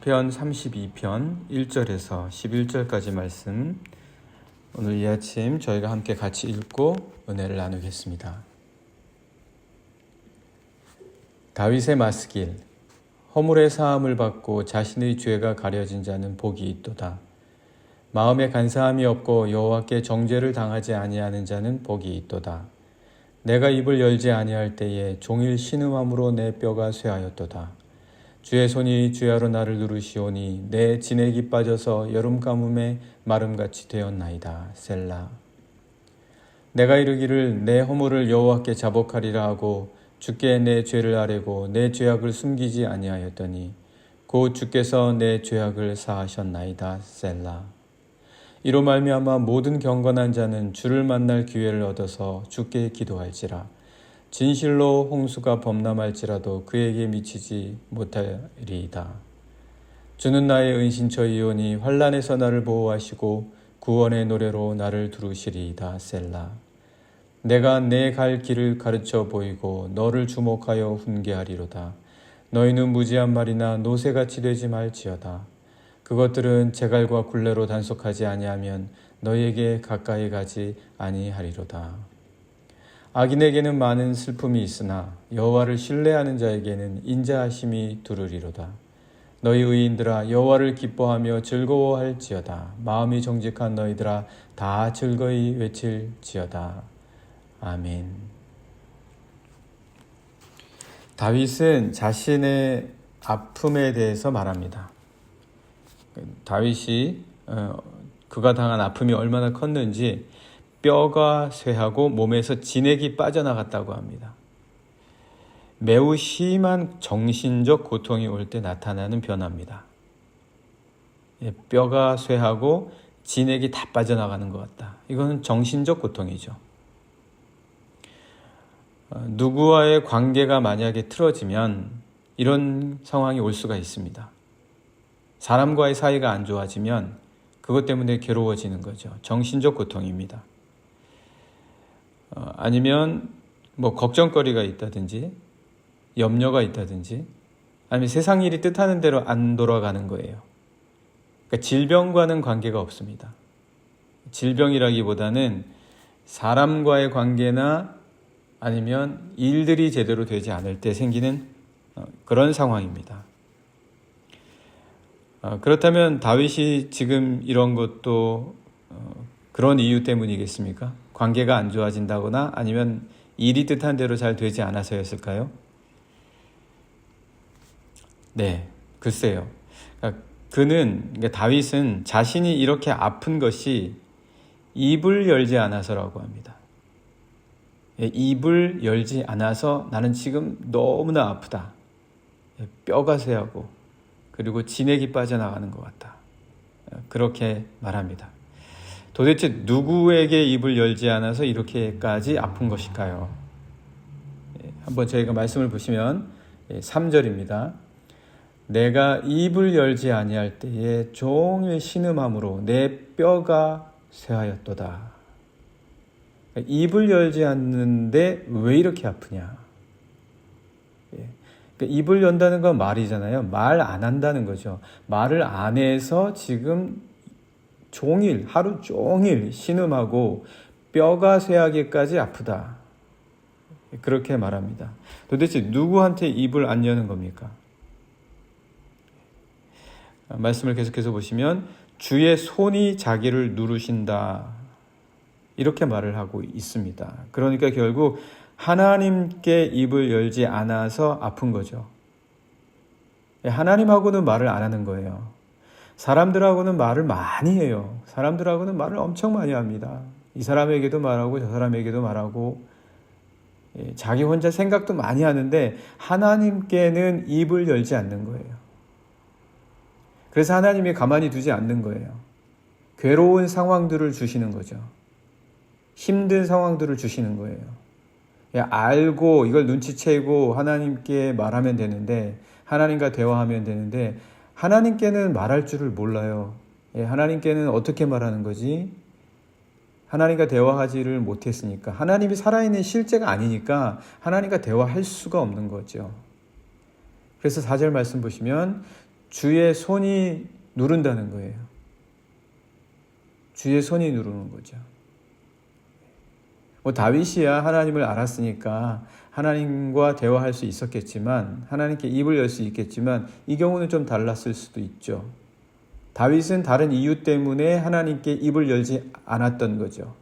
시편 32편 1절에서 11절까지 말씀, 오늘 이 아침 저희가 함께 같이 읽고 은혜를 나누겠습니다. 다윗의 마스길. 허물의 사함을 받고 자신의 죄가 가려진 자는 복이 있도다. 마음에 간사함이 없고 여호와께 정죄를 당하지 아니하는 자는 복이 있도다. 내가 입을 열지 아니할 때에 종일 신음함으로 내 뼈가 쇠하였도다. 주의 손이 주야로 나를 누르시오니 내 진액이 빠져서 여름 가뭄에 마름같이 되었나이다. 셀라. 내가 이르기를 내 허물을 여호와께 자복하리라 하고 주께 내 죄를 아뢰고 내 죄악을 숨기지 아니하였더니 곧 주께서 내 죄악을 사하셨나이다. 셀라. 이로 말미암아 모든 경건한 자는 주를 만날 기회를 얻어서 주께 기도할지라. 진실로 홍수가 범람할지라도 그에게 미치지 못하리이다. 주는 나의 은신처이오니 환난에서 나를 보호하시고 구원의 노래로 나를 두르시리이다. 셀라. 내가 내 갈 길을 가르쳐 보이고 너를 주목하여 훈계하리로다. 너희는 무지한 말이나 노새같이 되지 말지어다. 그것들은 제갈과 굴레로 단속하지 아니하면 너희에게 가까이 가지 아니하리로다. 악인에게는 많은 슬픔이 있으나 여호와를 신뢰하는 자에게는 인자하심이 두르리로다. 너희 의인들아 여호와를 기뻐하며 즐거워할지어다. 마음이 정직한 너희들아 다 즐거이 외칠지어다. 아멘. 다윗은 자신의 아픔에 대해서 말합니다. 다윗이 그가 당한 아픔이 얼마나 컸는지 뼈가 쇠하고 몸에서 진액이 빠져나갔다고 합니다. 매우 심한 정신적 고통이 올 때 나타나는 변화입니다. 뼈가 쇠하고 진액이 다 빠져나가는 것 같다. 이거는 정신적 고통이죠. 누구와의 관계가 만약에 틀어지면 이런 상황이 올 수가 있습니다. 사람과의 사이가 안 좋아지면 그것 때문에 괴로워지는 거죠. 정신적 고통입니다. 아니면 걱정거리가 있다든지 염려가 있다든지 아니면 세상 일이 뜻하는 대로 안 돌아가는 거예요. 그러니까 질병과는 관계가 없습니다. 질병이라기보다는 사람과의 관계나 아니면 일들이 제대로 되지 않을 때 생기는 그런 상황입니다. 그렇다면 다윗이 지금 이런 것도 그런 이유 때문이겠습니까? 관계가 안 좋아진다거나 아니면 일이 뜻한 대로 잘 되지 않아서였을까요? 네, 글쎄요. 그러니까 다윗은 자신이 이렇게 아픈 것이 입을 열지 않아서라고 합니다. 입을 열지 않아서 나는 지금 너무나 아프다. 뼈가 쇠하고 그리고 진액이 빠져나가는 것 같다. 그렇게 말합니다. 도대체 누구에게 입을 열지 않아서 이렇게까지 아픈 것일까요? 한번 저희가 말씀을 보시면 3절입니다. 내가 입을 열지 아니할 때에 종일 신음함으로 내 뼈가 쇠하였도다. 입을 열지 않는데 왜 이렇게 아프냐? 입을 연다는 건 말이잖아요. 말 안 한다는 거죠. 말을 안 해서 지금 하루 종일 신음하고 뼈가 쇠하기까지 아프다. 그렇게 말합니다. 도대체 누구한테 입을 안 여는 겁니까? 말씀을 계속해서 보시면 주의 손이 자기를 누르신다. 이렇게 말을 하고 있습니다. 그러니까 결국 하나님께 입을 열지 않아서 아픈 거죠. 하나님하고는 말을 안 하는 거예요. 사람들하고는 말을 많이 해요. 사람들하고는 말을 엄청 많이 합니다. 이 사람에게도 말하고 저 사람에게도 말하고 자기 혼자 생각도 많이 하는데 하나님께는 입을 열지 않는 거예요. 그래서 하나님이 가만히 두지 않는 거예요. 괴로운 상황들을 주시는 거죠. 힘든 상황들을 주시는 거예요. 알고 이걸 눈치채고 하나님께 말하면 되는데 하나님과 대화하면 되는데 하나님께는 말할 줄을 몰라요. 하나님께는 어떻게 말하는 거지? 하나님과 대화하지를 못했으니까 하나님이 살아있는 실제가 아니니까 하나님과 대화할 수가 없는 거죠. 그래서 4절 말씀 보시면 주의 손이 누른다는 거예요. 주의 손이 누르는 거죠. 다윗이야 하나님을 알았으니까 하나님과 대화할 수 있었겠지만, 하나님께 입을 열 수 있겠지만, 이 경우는 좀 달랐을 수도 있죠. 다윗은 다른 이유 때문에 하나님께 입을 열지 않았던 거죠.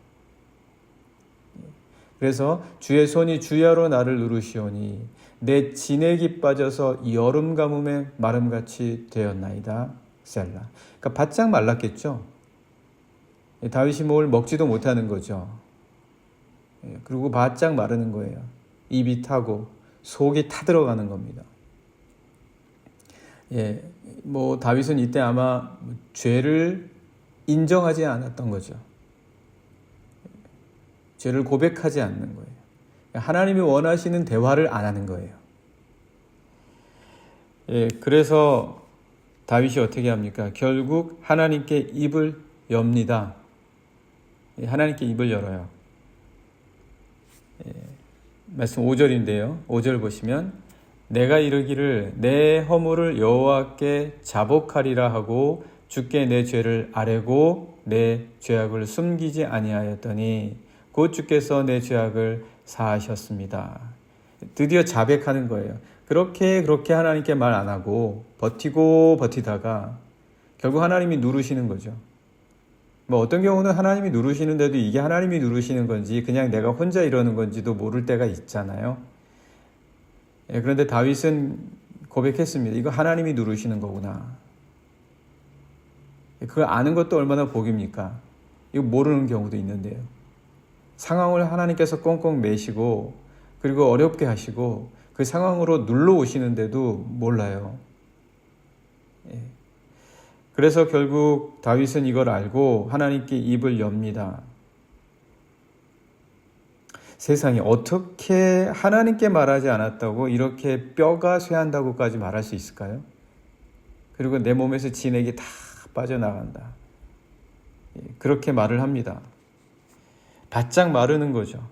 그래서 주의 손이 주야로 나를 누르시오니 내 진액이 빠져서 여름 가뭄에 마름같이 되었나이다. 셀라. 그러니까 바짝 말랐겠죠. 다윗이 뭘 먹지도 못하는 거죠. 그리고 바짝 마르는 거예요. 입이 타고 속이 타들어가는 겁니다. 다윗은 이때 아마 죄를 인정하지 않았던 거죠. 죄를 고백하지 않는 거예요. 하나님이 원하시는 대화를 안 하는 거예요. 그래서 다윗이 어떻게 합니까? 결국 하나님께 입을 엽니다. 하나님께 입을 열어요. 말씀 5절인데요. 5절 보시면 내가 이르기를 내 허물을 여호와께 자복하리라 하고 주께 내 죄를 아뢰고 내 죄악을 숨기지 아니하였더니 곧 주께서 내 죄악을 사하셨습니다. 드디어 자백하는 거예요. 그렇게 하나님께 말 안 하고 버티다가 결국 하나님이 누르시는 거죠. 어떤 경우는 하나님이 누르시는데도 이게 하나님이 누르시는 건지 그냥 내가 혼자 이러는 건지도 모를 때가 있잖아요. 그런데 다윗은 고백했습니다. 이거 하나님이 누르시는 거구나. 그걸 아는 것도 얼마나 복입니까? 이거 모르는 경우도 있는데요. 상황을 하나님께서 꽁꽁 매시고 그리고 어렵게 하시고 그 상황으로 눌러오시는데도 몰라요. 그래서 결국 다윗은 이걸 알고 하나님께 입을 엽니다. 세상에 어떻게 하나님께 말하지 않았다고 이렇게 뼈가 쇠한다고까지 말할 수 있을까요? 그리고 내 몸에서 진액이 다 빠져나간다. 그렇게 말을 합니다. 바짝 마르는 거죠.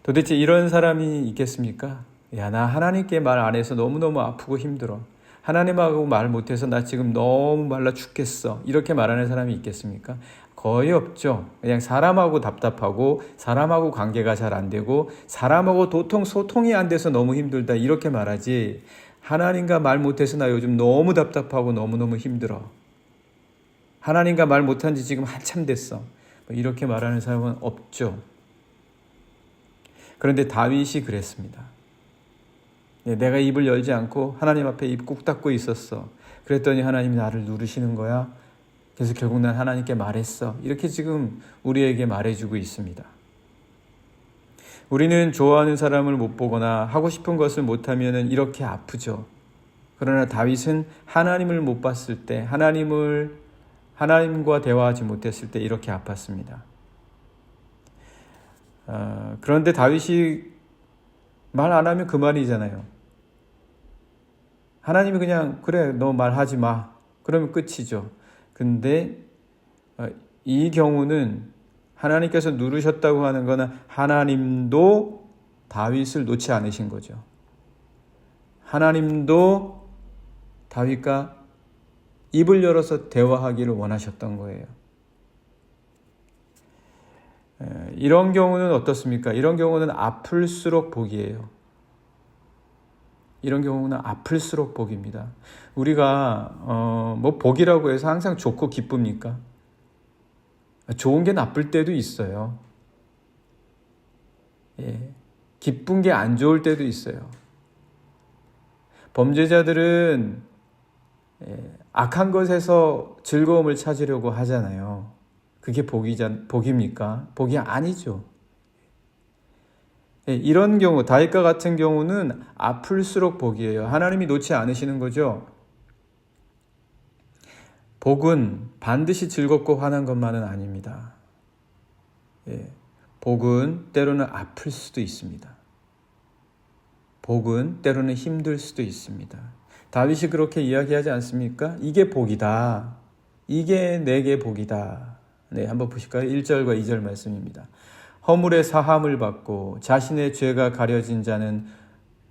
도대체 이런 사람이 있겠습니까? 야, 나 하나님께 말 안 해서 너무너무 아프고 힘들어. 하나님하고 말 못해서 나 지금 너무 말라 죽겠어. 이렇게 말하는 사람이 있겠습니까? 거의 없죠. 그냥 사람하고 답답하고 사람하고 관계가 잘 안 되고 사람하고 소통이 안 돼서 너무 힘들다. 이렇게 말하지 하나님과 말 못해서 나 요즘 너무 답답하고 너무너무 힘들어. 하나님과 말 못한 지 지금 한참 됐어. 이렇게 말하는 사람은 없죠. 그런데 다윗이 그랬습니다. 내가 입을 열지 않고 하나님 앞에 입 꾹 닫고 있었어. 그랬더니 하나님이 나를 누르시는 거야. 그래서 결국 난 하나님께 말했어. 이렇게 지금 우리에게 말해주고 있습니다. 우리는 좋아하는 사람을 못 보거나 하고 싶은 것을 못하면 이렇게 아프죠. 그러나 다윗은 하나님을 못 봤을 때, 하나님과 대화하지 못했을 때 이렇게 아팠습니다. 그런데 다윗이 말 안 하면 그만이잖아요. 하나님이 그냥 그래 너 말하지 마. 그러면 끝이죠. 근데 이 경우는 하나님께서 누르셨다고 하는 것은 하나님도 다윗을 놓지 않으신 거죠. 하나님도 다윗과 입을 열어서 대화하기를 원하셨던 거예요. 이런 경우는 어떻습니까? 이런 경우는 아플수록 복이에요. 이런 경우는 아플수록 복입니다. 우리가 복이라고 해서 항상 좋고 기쁩니까? 좋은 게 나쁠 때도 있어요. 기쁜 게 안 좋을 때도 있어요. 범죄자들은 악한 것에서 즐거움을 찾으려고 하잖아요. 그게 복입니까? 복이 아니죠. 이런 경우, 다윗과 같은 경우는 아플수록 복이에요. 하나님이 놓지 않으시는 거죠. 복은 반드시 즐겁고 환한 것만은 아닙니다. 복은 때로는 아플 수도 있습니다. 복은 때로는 힘들 수도 있습니다. 다윗이 그렇게 이야기하지 않습니까? 이게 복이다. 이게 내게 복이다. 네, 한번 보실까요? 1절과 2절 말씀입니다. 허물의 사함을 받고 자신의 죄가 가려진 자는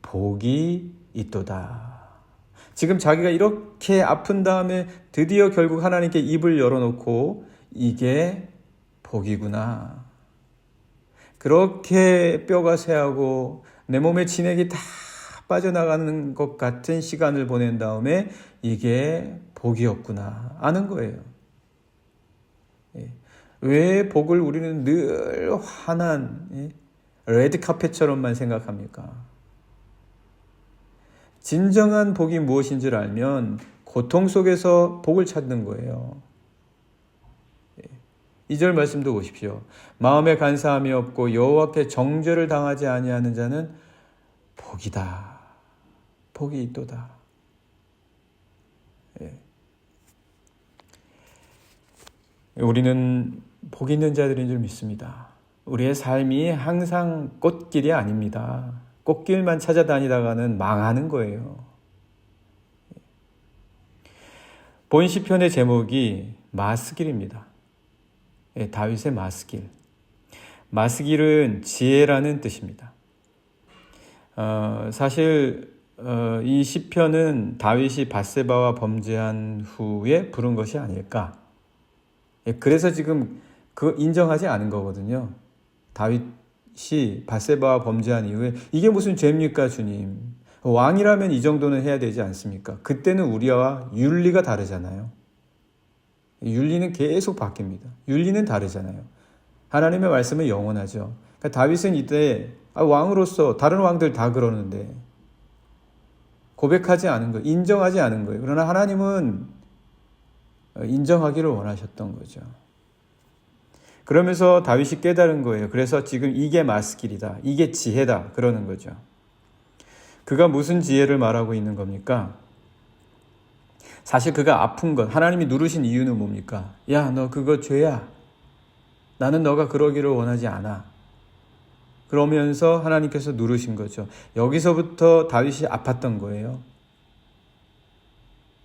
복이 있도다. 지금 자기가 이렇게 아픈 다음에 드디어 결국 하나님께 입을 열어놓고 이게 복이구나. 그렇게 뼈가 쇠하고 내 몸에 진액이 다 빠져나가는 것 같은 시간을 보낸 다음에 이게 복이었구나 아는 거예요. 왜 복을 우리는 늘 환한 레드카펫처럼만 생각합니까? 진정한 복이 무엇인 줄 알면 고통 속에서 복을 찾는 거예요. 2절 말씀도 보십시오. 마음에 간사함이 없고 여호와께 정죄를 당하지 아니하는 자는 복이다. 복이 있도다. 우리는 복 있는 자들인 줄 믿습니다. 우리의 삶이 항상 꽃길이 아닙니다. 꽃길만 찾아다니다가는 망하는 거예요. 본 시편의 제목이 마스길입니다. 다윗의 마스길. 마스길은 지혜라는 뜻입니다. 사실 이 시편은 다윗이 밧세바와 범죄한 후에 부른 것이 아닐까. 그래서 지금 그거 인정하지 않은 거거든요. 다윗이 밧세바와 범죄한 이후에 이게 무슨 죄입니까, 주님? 왕이라면 이 정도는 해야 되지 않습니까? 그때는 우리와 윤리가 다르잖아요. 윤리는 계속 바뀝니다. 윤리는 다르잖아요. 하나님의 말씀은 영원하죠. 그러니까 다윗은 이때 왕으로서 다른 왕들 다 그러는데 고백하지 않은 거예요. 인정하지 않은 거예요. 그러나 하나님은 인정하기를 원하셨던 거죠. 그러면서 다윗이 깨달은 거예요. 그래서 지금 이게 마스길이다. 이게 지혜다. 그러는 거죠. 그가 무슨 지혜를 말하고 있는 겁니까? 사실 그가 아픈 것, 하나님이 누르신 이유는 뭡니까? 야, 너 그거 죄야. 나는 너가 그러기를 원하지 않아. 그러면서 하나님께서 누르신 거죠. 여기서부터 다윗이 아팠던 거예요.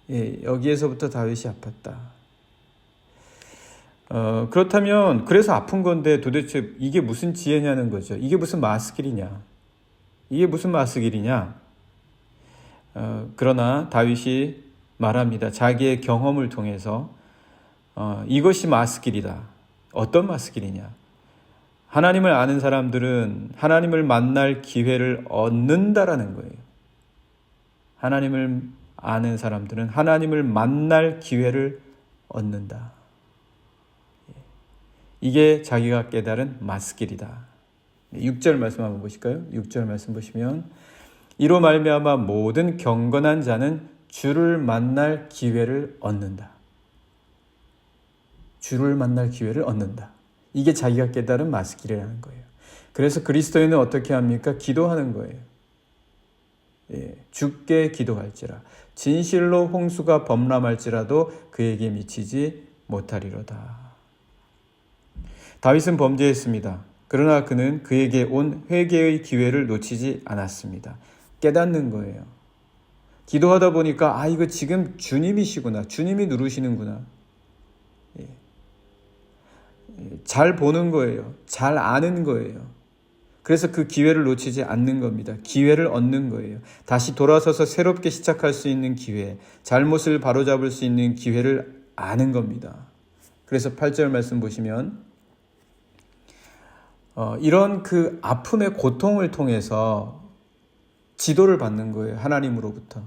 여기에서부터 다윗이 아팠다. 그렇다면 그래서 아픈 건데 도대체 이게 무슨 지혜냐는 거죠. 이게 무슨 마스길이냐. 이게 무슨 마스길이냐. 그러나 다윗이 말합니다. 자기의 경험을 통해서 이것이 마스길이다. 어떤 마스길이냐. 하나님을 아는 사람들은 하나님을 만날 기회를 얻는다라는 거예요. 하나님을 아는 사람들은 하나님을 만날 기회를 얻는다. 이게 자기가 깨달은 마스길이다. 6절 말씀 한번 보실까요? 6절 말씀 보시면 이로 말미암아 모든 경건한 자는 주를 만날 기회를 얻는다. 주를 만날 기회를 얻는다. 이게 자기가 깨달은 마스길이라는 거예요. 그래서 그리스도인은 어떻게 합니까? 기도하는 거예요. 주께 기도할지라 진실로 홍수가 범람할지라도 그에게 미치지 못하리로다. 다윗은 범죄했습니다. 그러나 그는 그에게 온 회개의 기회를 놓치지 않았습니다. 깨닫는 거예요. 기도하다 보니까 이거 지금 주님이시구나. 주님이 누르시는구나. 잘 보는 거예요. 잘 아는 거예요. 그래서 그 기회를 놓치지 않는 겁니다. 기회를 얻는 거예요. 다시 돌아서서 새롭게 시작할 수 있는 기회, 잘못을 바로잡을 수 있는 기회를 아는 겁니다. 그래서 8절 말씀 보시면 이런 그 아픔의 고통을 통해서 지도를 받는 거예요. 하나님으로부터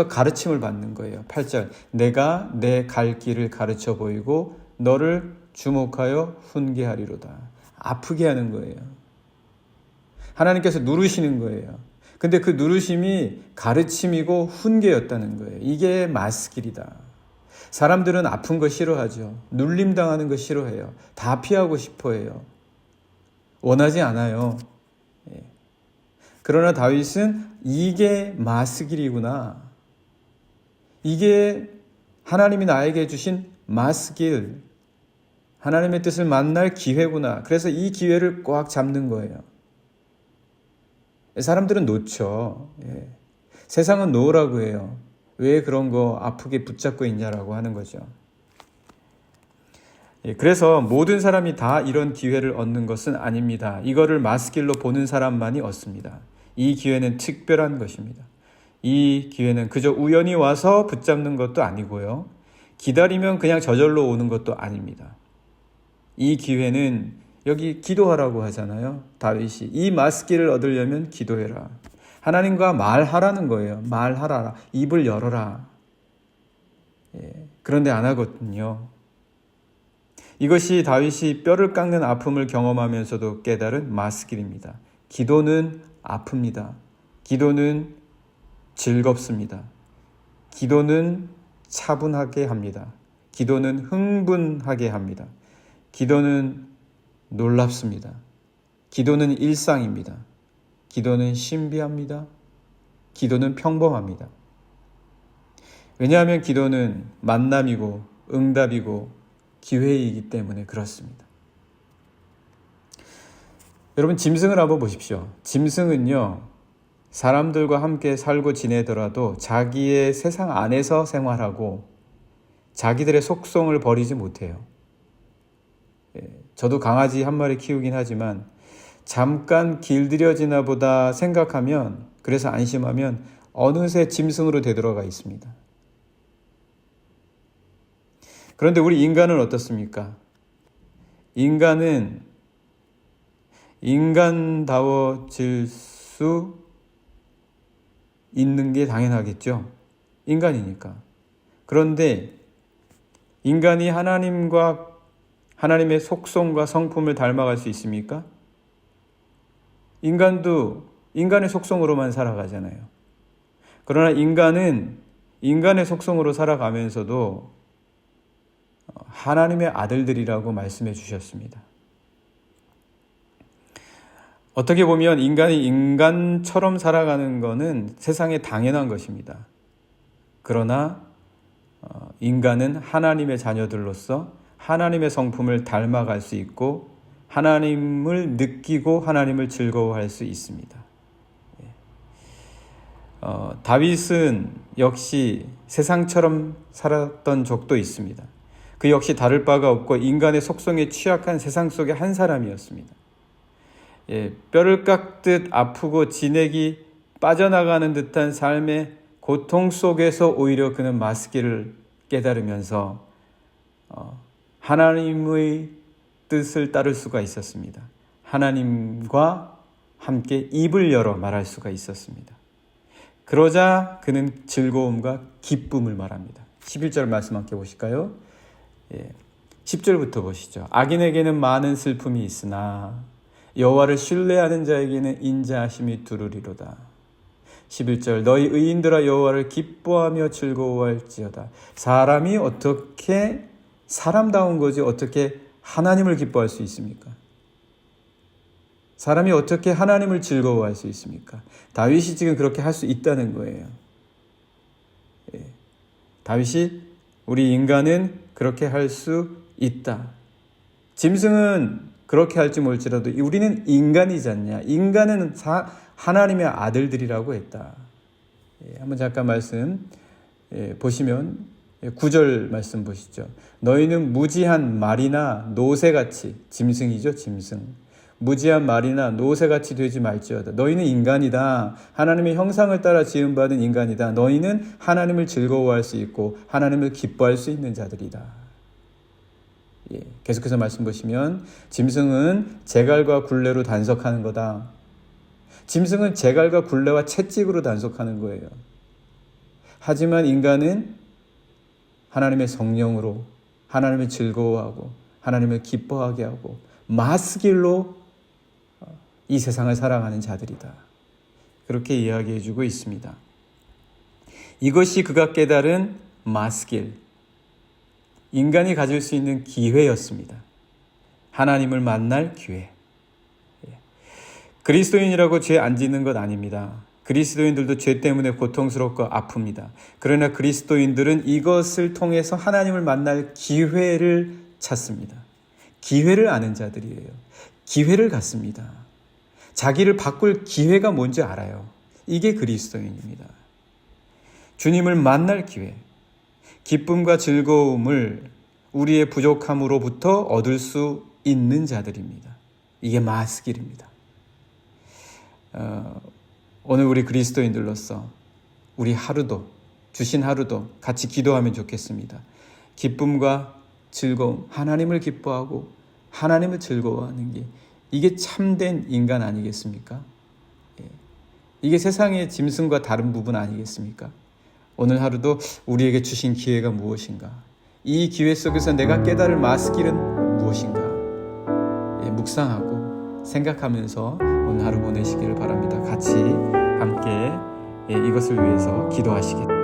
가르침을 받는 거예요. 8절 내가 내 갈 길을 가르쳐 보이고 너를 주목하여 훈계하리로다. 아프게 하는 거예요. 하나님께서 누르시는 거예요. 근데 그 누르심이 가르침이고 훈계였다는 거예요. 이게 마스길이다. 사람들은 아픈 거 싫어하죠. 눌림당하는 거 싫어해요. 다 피하고 싶어해요. 원하지 않아요. 그러나 다윗은 이게 마스길이구나. 이게 하나님이 나에게 주신 마스길, 하나님의 뜻을 만날 기회구나. 그래서 이 기회를 꽉 잡는 거예요. 사람들은 놓죠. 세상은 놓으라고 해요. 왜 그런 거 아프게 붙잡고 있냐라고 하는 거죠. 그래서 모든 사람이 다 이런 기회를 얻는 것은 아닙니다. 이거를 마스길로 보는 사람만이 얻습니다. 이 기회는 특별한 것입니다. 이 기회는 그저 우연히 와서 붙잡는 것도 아니고요. 기다리면 그냥 저절로 오는 것도 아닙니다. 이 기회는 여기 기도하라고 하잖아요. 다윗이 이 마스기를 얻으려면 기도해라. 하나님과 말하라는 거예요. 말하라. 입을 열어라. 그런데 안 하거든요. 이것이 다윗이 뼈를 깎는 아픔을 경험하면서도 깨달은 마스길입니다. 기도는 아픕니다. 기도는 즐겁습니다. 기도는 차분하게 합니다. 기도는 흥분하게 합니다. 기도는 놀랍습니다. 기도는 일상입니다. 기도는 신비합니다. 기도는 평범합니다. 왜냐하면 기도는 만남이고 응답이고 기회이기 때문에 그렇습니다. 여러분, 짐승을 한번 보십시오. 짐승은요, 사람들과 함께 살고 지내더라도 자기의 세상 안에서 생활하고 자기들의 속성을 버리지 못해요. 저도 강아지 한 마리 키우긴 하지만 잠깐 길들여지나 보다 생각하면, 그래서 안심하면 어느새 짐승으로 되돌아가 있습니다. 그런데 우리 인간은 어떻습니까? 인간은 인간다워질 수 있는 게 당연하겠죠. 인간이니까. 그런데 인간이 하나님의 속성과 성품을 닮아갈 수 있습니까? 인간도 인간의 속성으로만 살아가잖아요. 그러나 인간은 인간의 속성으로 살아가면서도 하나님의 아들들이라고 말씀해 주셨습니다. 어떻게 보면 인간이 인간처럼 살아가는 것은 세상에 당연한 것입니다. 그러나 인간은 하나님의 자녀들로서 하나님의 성품을 닮아갈 수 있고 하나님을 느끼고 하나님을 즐거워할 수 있습니다. 다윗은 역시 세상처럼 살았던 적도 있습니다. 그 역시 다를 바가 없고 인간의 속성에 취약한 세상 속의 한 사람이었습니다. 뼈를 깎듯 아프고 진액이 빠져나가는 듯한 삶의 고통 속에서 오히려 그는 마스기를 깨달으면서 하나님의 뜻을 따를 수가 있었습니다. 하나님과 함께 입을 열어 말할 수가 있었습니다. 그러자 그는 즐거움과 기쁨을 말합니다. 11절 말씀 함께 보실까요? 10절부터 보시죠. 악인에게는 많은 슬픔이 있으나 여호와를 신뢰하는 자에게는 인자하심이 두루리로다. 11절 너희 의인들아 여호와를 기뻐하며 즐거워할지어다. 사람이 어떻게 사람다운 거지 어떻게 하나님을 기뻐할 수 있습니까? 사람이 어떻게 하나님을 즐거워할 수 있습니까? 다윗이 지금 그렇게 할 수 있다는 거예요. 다윗이 우리 인간은 그렇게 할 수 있다. 짐승은 그렇게 할지 몰지라도 우리는 인간이지 않냐. 인간은 하나님의 아들들이라고 했다. 한번 잠깐 말씀 보시면 9절 말씀 보시죠. 너희는 무지한 말이나 노새같이, 짐승이죠, 짐승. 무지한 말이나 노새같이 되지 말지어다. 너희는 인간이다. 하나님의 형상을 따라 지음받은 인간이다. 너희는 하나님을 즐거워할 수 있고 하나님을 기뻐할 수 있는 자들이다. 계속해서 말씀 보시면 짐승은 재갈과 굴레로 단속하는 거다. 짐승은 재갈과 굴레와 채찍으로 단속하는 거예요. 하지만 인간은 하나님의 성령으로 하나님을 즐거워하고 하나님을 기뻐하게 하고 마스길로 이 세상을 살아가는 자들이다. 그렇게 이야기해 주고 있습니다. 이것이 그가 깨달은 마스길, 인간이 가질 수 있는 기회였습니다. 하나님을 만날 기회. 그리스도인이라고 죄 안 짓는 것 아닙니다. 그리스도인들도 죄 때문에 고통스럽고 아픕니다. 그러나 그리스도인들은 이것을 통해서 하나님을 만날 기회를 찾습니다. 기회를 아는 자들이에요. 기회를 갖습니다. 자기를 바꿀 기회가 뭔지 알아요. 이게 그리스도인입니다. 주님을 만날 기회, 기쁨과 즐거움을 우리의 부족함으로부터 얻을 수 있는 자들입니다. 이게 마스길입니다. 오늘 우리 그리스도인들로서 우리 하루도, 주신 하루도 같이 기도하면 좋겠습니다. 기쁨과 즐거움, 하나님을 기뻐하고 하나님을 즐거워하는 게 이게 참된 인간 아니겠습니까? 이게 세상의 짐승과 다른 부분 아니겠습니까? 오늘 하루도 우리에게 주신 기회가 무엇인가? 이 기회 속에서 내가 깨달을 마스길은 무엇인가? 묵상하고 생각하면서 오늘 하루 보내시기를 바랍니다. 같이 함께 이것을 위해서 기도하시겠습니다.